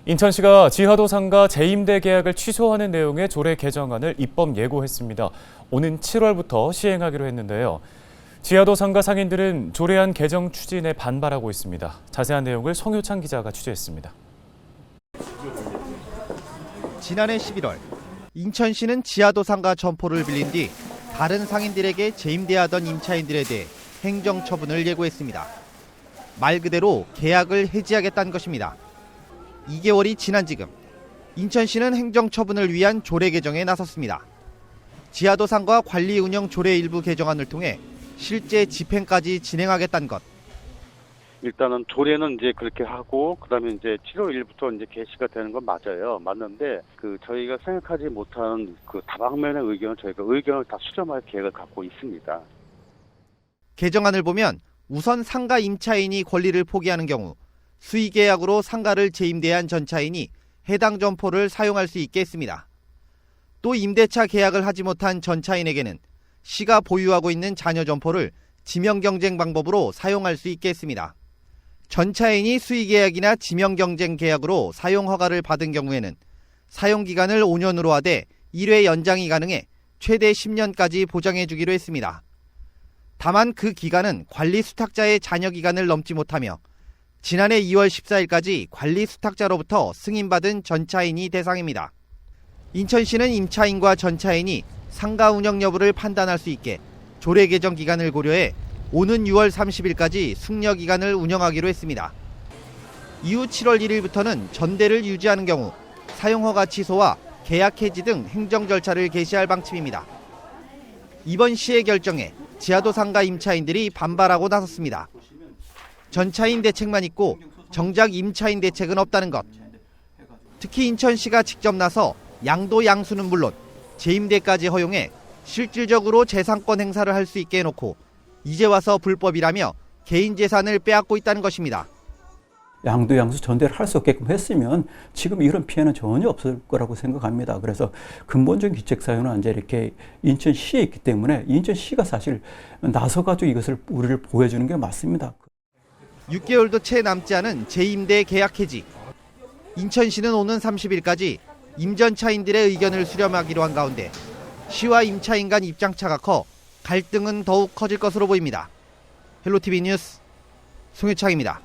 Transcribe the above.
인천시가 지하도 상가 재임대 계약을 취소하는 내용의 조례 개정안을 입법 예고했습니다. 오는 7월부터 시행하기로 했는데요. 지하도 상가 상인들은 조례안 개정 추진에 반발하고 있습니다. 자세한 내용을 송효창 기자가 취재했습니다. 지난해 11월 인천시는 지하도 상가 점포를 빌린 뒤 다른 상인들에게 재임대하던 임차인들에 대해 행정처분을 예고했습니다. 말 그대로 계약을 해지하겠다는 것입니다. 2개월이 지난 지금 인천시는 행정처분을 위한 조례 개정에 나섰습니다. 지하도 상가 관리 운영 조례 일부 개정안을 통해 실제 집행까지 진행하겠다는 것. 일단은 조례는 이제 그렇게 하고 그다음에 이제 7월 1일부터 이제 개시가 되는 건 맞아요. 맞는데 저희가 생각하지 못한 다방면의 의견을 저희가 의견을 다 수렴할 계획을 갖고 있습니다. 개정안을 보면 우선 상가 임차인이 권리를 포기하는 경우 수의 계약으로 상가를 재임대한 전차인이 해당 점포를 사용할 수 있게 했습니다. 또 임대차 계약을 하지 못한 전차인에게는 시가 보유하고 있는 잔여 점포를 지명 경쟁 방법으로 사용할 수 있게 했습니다. 전차인이 수의 계약이나 지명 경쟁 계약으로 사용 허가를 받은 경우에는 사용 기간을 5년으로 하되 1회 연장이 가능해 최대 10년까지 보장해 주기로 했습니다. 다만 그 기간은 관리 수탁자의 잔여 기간을 넘지 못하며 지난해 2월 14일까지 관리 수탁자로부터 승인받은 전차인이 대상입니다. 인천시는 임차인과 전차인이 상가 운영 여부를 판단할 수 있게 조례 개정 기간을 고려해 오는 6월 30일까지 숙려 기간을 운영하기로 했습니다. 이후 7월 1일부터는 전대를 유지하는 경우 사용허가 취소와 계약 해지 등 행정 절차를 개시할 방침입니다. 이번 시의 결정에 지하도 상가 임차인들이 반발하고 나섰습니다. 전차인 대책만 있고 정작 임차인 대책은 없다는 것. 특히 인천시가 직접 나서 양도 양수는 물론 재임대까지 허용해 실질적으로 재산권 행사를 할 수 있게 해놓고 이제 와서 불법이라며 개인 재산을 빼앗고 있다는 것입니다. 양도 양수 전대를 할 수 없게끔 했으면 지금 이런 피해는 전혀 없을 거라고 생각합니다. 그래서 근본적인 기책 사유는 이제 이렇게 인천시에 있기 때문에 인천시가 사실 나서가지고 이것을 우리를 보호해주는 게 맞습니다. 6개월도 채 남지 않은 재임대 계약 해지. 인천시는 오는 30일까지 임전차인들의 의견을 수렴하기로 한 가운데 시와 임차인 간 입장차가 커 갈등은 더욱 커질 것으로 보입니다. 헬로티비 뉴스 송효창입니다.